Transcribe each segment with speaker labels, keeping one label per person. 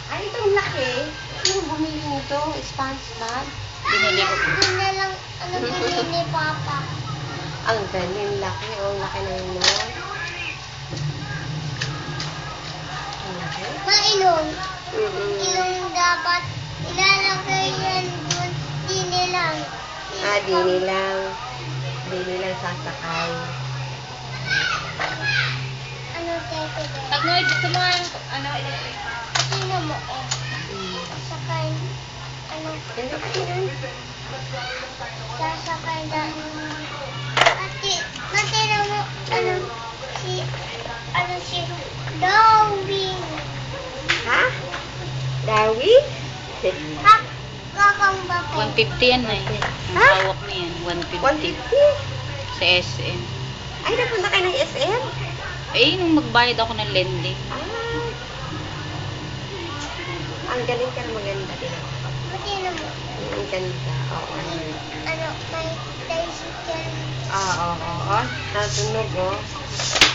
Speaker 1: Ay, itong laki. Ano bumili nito? SpongeBob?
Speaker 2: Binili ko.
Speaker 3: Yun na lang, bili ni Papa.
Speaker 1: Ang galing laki. Oh, laki na yun, no? Ang laki.
Speaker 3: Mailong.
Speaker 1: Mm-mm.
Speaker 3: Ilong dapat ilalagay yan doon. Di nilang.
Speaker 1: Ah, di nilang sasakay.
Speaker 3: Ano tete ba?
Speaker 2: Pag gusto mo ang electric.
Speaker 3: Tingnan mo, oh.
Speaker 1: Mm.
Speaker 3: Sakay. Ano?
Speaker 1: Ganda pa din.
Speaker 3: Sasakay na. Matira mo, si Dawing.
Speaker 1: Ha? Dawi?
Speaker 3: Ha? Kakang bakit?
Speaker 2: 150 yan na eh. Ang
Speaker 1: Ha?
Speaker 2: hawak na yan. 150.
Speaker 1: 150?
Speaker 2: Sa SM.
Speaker 1: Ay, napunta kayo ng SM?
Speaker 2: Eh, nung magbayad ako ng lending.
Speaker 1: Ah. Ang galing ka na maganda din.
Speaker 3: Matira mo.
Speaker 1: Ang ganda. Oo.
Speaker 3: Ano, may tricycle.
Speaker 1: Oo. Natunog, oh.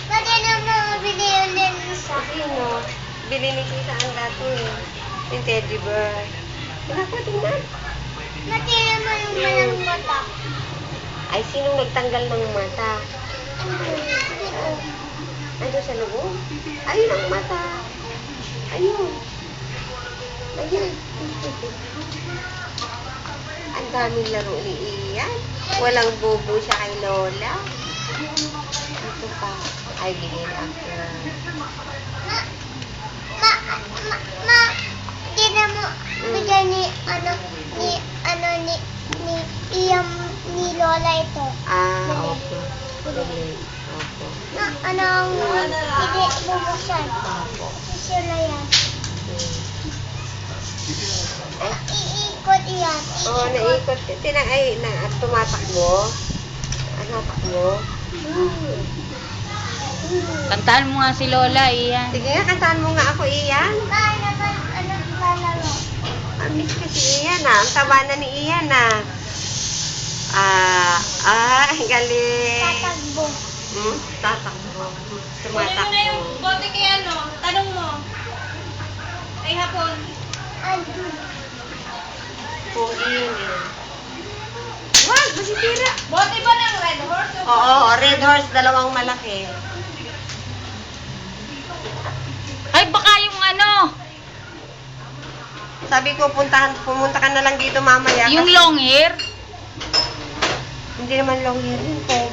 Speaker 3: Matira mo, bili yun din isa.
Speaker 1: Sino? Bili ni Tita ang dato eh. Yung teddy bear. Pinako, tingnan.
Speaker 3: Matira mo yung malang mata.
Speaker 1: Ay, sinong nagtanggal ng mata?
Speaker 3: Dito.
Speaker 1: Ano sa loob? Ayun ang mata. Ayun. Ayun. Ang daming laro ni Ian. Walang bobo siya kay Lola. Ito pa. Ay, bigyan ako.
Speaker 3: Tira mo, bigyan ni Iyam, ni Lola ito.
Speaker 1: Ah, opo. Bili. Opo.
Speaker 3: Ano ang hindi bubuksan?
Speaker 1: Opo.
Speaker 3: Sisila yan.
Speaker 1: Eh,
Speaker 3: Iikot yan.
Speaker 1: oo, naikot. Tumatakbo. Ano, takbo?
Speaker 2: Kantahan mo nga si Lola, iyan.
Speaker 1: Sige nga, kantahan mo nga ako, Ian.
Speaker 3: Kaya naman, lalaro.
Speaker 1: Miss ko si Ian, ah. Ang taba na ni Ian, ah. Ang galing.
Speaker 3: Tatagbo.
Speaker 1: Tatakbo. Tumatakbo.
Speaker 2: bote kay ano, tanong mo. Ay hapon.
Speaker 3: Andun.
Speaker 1: Po, Ian, eh. Wag, masitira.
Speaker 2: Bote ba ng Red Horse?
Speaker 1: Oo, red horse, dalawang malaki.
Speaker 2: Ay, baka yung ano,
Speaker 1: Sabi ko, pumunta ka na lang dito mamaya.
Speaker 2: yung
Speaker 1: kasi
Speaker 2: long hair.
Speaker 1: hindi naman long hair yun po.